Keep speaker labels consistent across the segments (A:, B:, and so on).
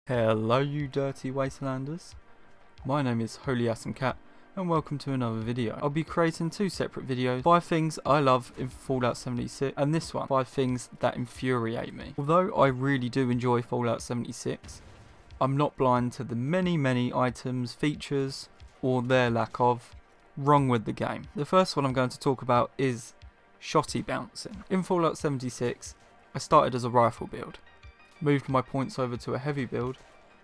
A: Hello you dirty wastelanders, my name is Holy Awesome Cat and welcome to another video. I'll be creating two separate videos, 5 things I love in Fallout 76 and this one, 5 things that infuriate me. Although I really do enjoy Fallout 76, I'm not blind to the many items, features or their lack of wrong with the game. The first one I'm going to talk about is shotty bouncing. In Fallout 76 I started as a rifle build, moved my points over to a heavy build,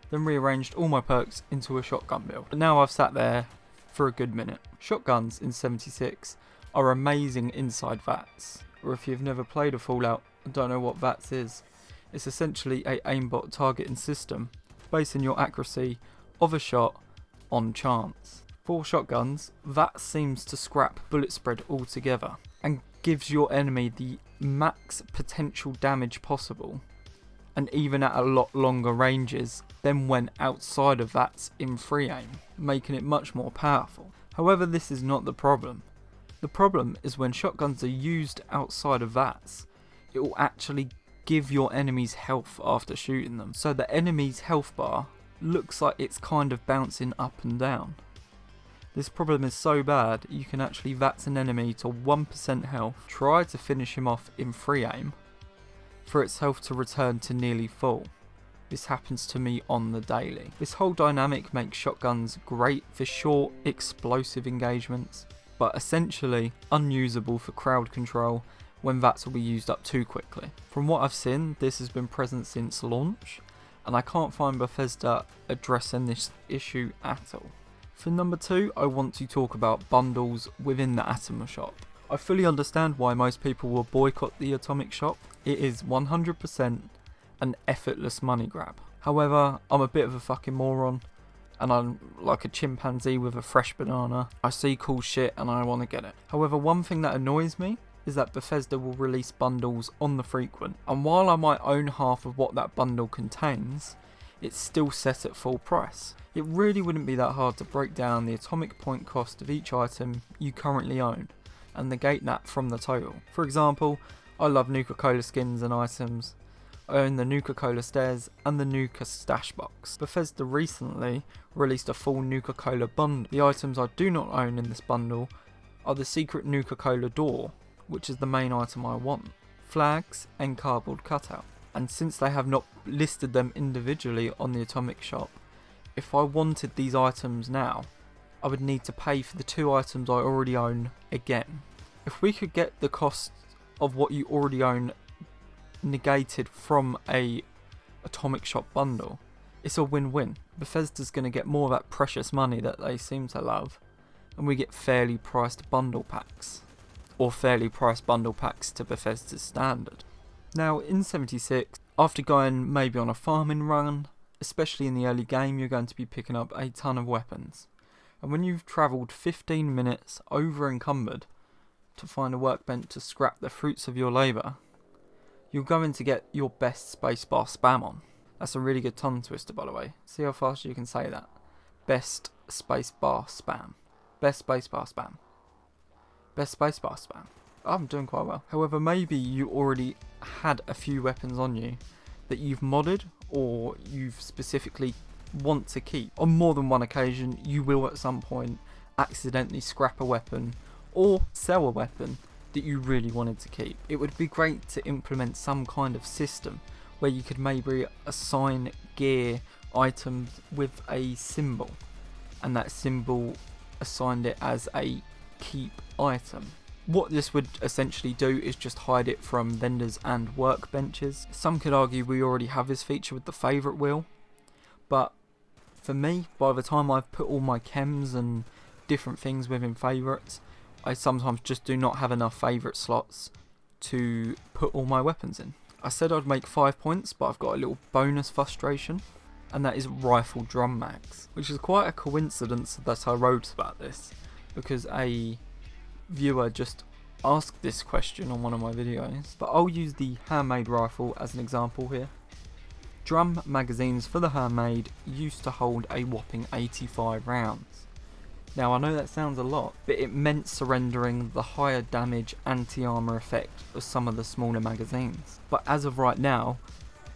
A: then rearranged all my perks into a shotgun build. But now I've sat there for a good minute. Shotguns in 76 are amazing inside VATS, or if you've never played a Fallout and don't know what VATS is, it's essentially a aimbot targeting system, basing your accuracy of a shot on chance. For shotguns, VATS seems to scrap bullet spread altogether, and gives your enemy the max potential damage possible, and even at a lot longer ranges than when outside of VATS in free aim, making it much more powerful. However, this is not the problem. The problem is when shotguns are used outside of VATS, it will actually give your enemies health after shooting them. So the enemy's health bar looks like it's kind of bouncing up and down. This problem is so bad, you can actually VATS an enemy to 1% health, try to finish him off in free aim, for its health to return to nearly full. This happens to me on the daily. This whole dynamic makes shotguns great for short, explosive engagements, but essentially unusable for crowd control when VATS will be used up too quickly. From what I've seen, this has been present since launch, and I can't find Bethesda addressing this issue at all. For number 2, I want to talk about bundles within the Atom Shop. I fully understand why most people will boycott the Atomic Shop. It is 100% an effortless money grab. However, I'm a bit of a fucking moron, and I'm like a chimpanzee with a fresh banana. I see cool shit and I want to get it. However, one thing that annoys me is that Bethesda will release bundles on the frequent, and while I might own half of what that bundle contains, it's still set at full price. It really wouldn't be that hard to break down the atomic point cost of each item you currently own and negate that from the total. For example, I love Nuka-Cola skins and items. I own the Nuka-Cola stairs and the Nuka stash box. Bethesda recently released a full Nuka-Cola bundle. The items I do not own in this bundle are the secret Nuka-Cola door, which is the main item I want, flags and cardboard cutout. And since they have not listed them individually on the Atomic Shop, if I wanted these items now, I would need to pay for the 2 items I already own again. If we could get the cost of what you already own negated from a Atomic Shop bundle, it's a win-win. Bethesda's going to get more of that precious money that they seem to love, and we get fairly priced bundle packs, or fairly priced bundle packs to Bethesda's standard. Now in 76, after going maybe on a farming run, especially in the early game, you're going to be picking up a ton of weapons. And when you've travelled 15 minutes over encumbered to find a workbench to scrap the fruits of your labour, you're going to get your best spacebar spam on. That's a really good tongue twister, by the way. See how fast you can say that. Best spacebar spam. Best spacebar spam. Best spacebar spam. I'm doing quite well. However, maybe you already had a few weapons on you that you've modded or you've specifically want to keep. On more than one occasion, you will at some point accidentally scrap a weapon or sell a weapon that you really wanted to keep. It would be great to implement some kind of system where you could maybe assign gear items with a symbol, and that symbol assigned it as a keep item. What this would essentially do is just hide it from vendors and workbenches. Some could argue we already have this feature with the favourite wheel, but for me, by the time I've put all my chems and different things within favourites, I sometimes just do not have enough favourite slots to put all my weapons in. I said I'd make 5 points, but I've got a little bonus frustration, and that is rifle drum mags, which is quite a coincidence that I wrote about this, because a viewer just asked this question on one of my videos. But I'll use the handmade rifle as an example here. Drum magazines for the handmade used to hold a whopping 85 rounds. Now I know that sounds a lot, but it meant surrendering the higher damage anti-armor effect of some of the smaller magazines. But as of right now,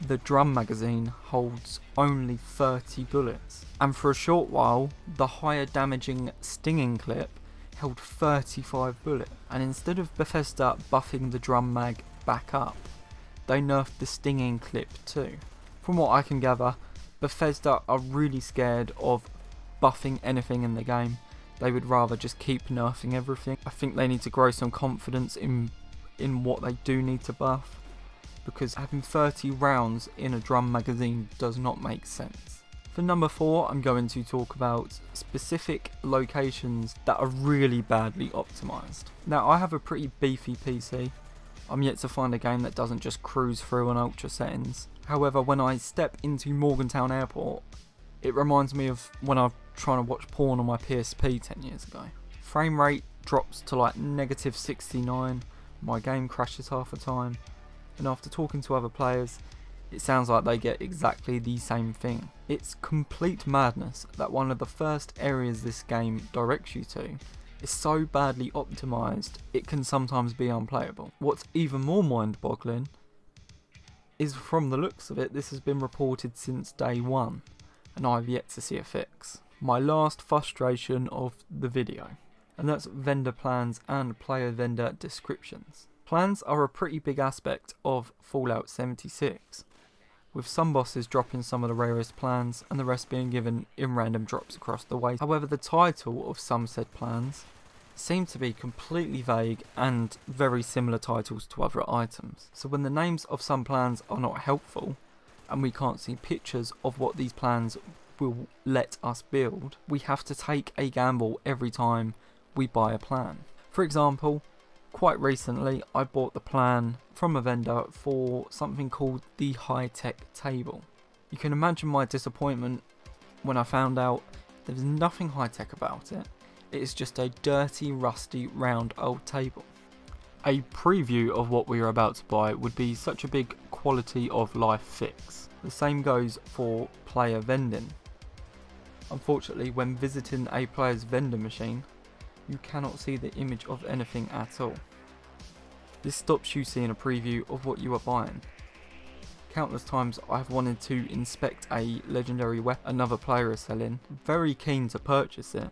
A: the drum magazine holds only 30 bullets, and for a short while the higher damaging stinging clip held 35 bullets. And instead of Bethesda buffing the drum mag back up, they nerfed the stinging clip too. From what I can gather, Bethesda are really scared of buffing anything in the game. They would rather just keep nerfing everything. I think they need to grow some confidence in what they do need to buff, because having 30 rounds in a drum magazine does not make sense. For number 4, I'm going to talk about specific locations that are really badly optimized. Now, I have a pretty beefy PC. I'm yet to find a game that doesn't just cruise through on ultra settings. However, when I step into Morgantown Airport, it reminds me of when I was trying to watch porn on my PSP 10 years ago. Frame rate drops to like -69, my game crashes half the time, and after talking to other players, it sounds like they get exactly the same thing. It's complete madness that one of the first areas this game directs you to is so badly optimized it can sometimes be unplayable. What's even more mind-boggling is, from the looks of it, this has been reported since day one, and I've yet to see a fix. My last frustration of the video, and that's vendor plans and player vendor descriptions. Plans are a pretty big aspect of Fallout 76, with some bosses dropping some of the rarest plans and the rest being given in random drops across the way. However, the title of some said plans seem to be completely vague and very similar titles to other items. So when the names of some plans are not helpful, and we can't see pictures of what these plans will let us build, we have to take a gamble every time we buy a plan. For example, quite recently I bought the plan from a vendor for something called the high-tech table. You can imagine my disappointment when I found out there's nothing high-tech about it. It is just a dirty, rusty, round old table. A preview of what we are about to buy would be such a big quality of life fix. The same goes for player vending. Unfortunately, when visiting a player's vendor machine, you cannot see the image of anything at all. This stops you seeing a preview of what you are buying. Countless times I've wanted to inspect a legendary weapon another player is selling, very keen to purchase it,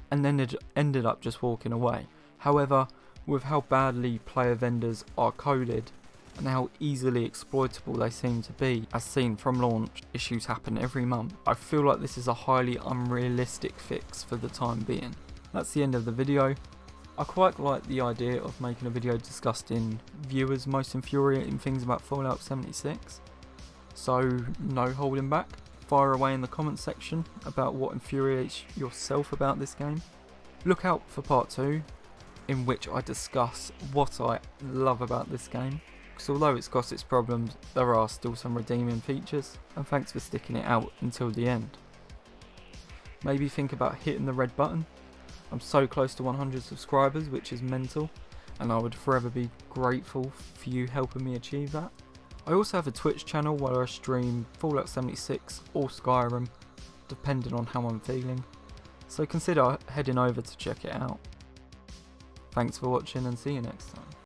A: and then it ended up just walking away. However, with how badly player vendors are coded and how easily exploitable they seem to be, as seen from launch, issues happen every month. I feel like this is a highly unrealistic fix for the time being. That's the end of the video. I quite like the idea of making a video discussing viewers' most infuriating things about Fallout 76. So no holding back. Fire away in the comments section about what infuriates yourself about this game. Look out for part 2, in which I discuss what I love about this game. Because although it's got its problems, there are still some redeeming features, and thanks for sticking it out until the end. Maybe think about hitting the red button. I'm so close to 100 subscribers, which is mental, and I would forever be grateful for you helping me achieve that. I also have a Twitch channel where I stream Fallout 76 or Skyrim, depending on how I'm feeling, so consider heading over to check it out. Thanks for watching and see you next time.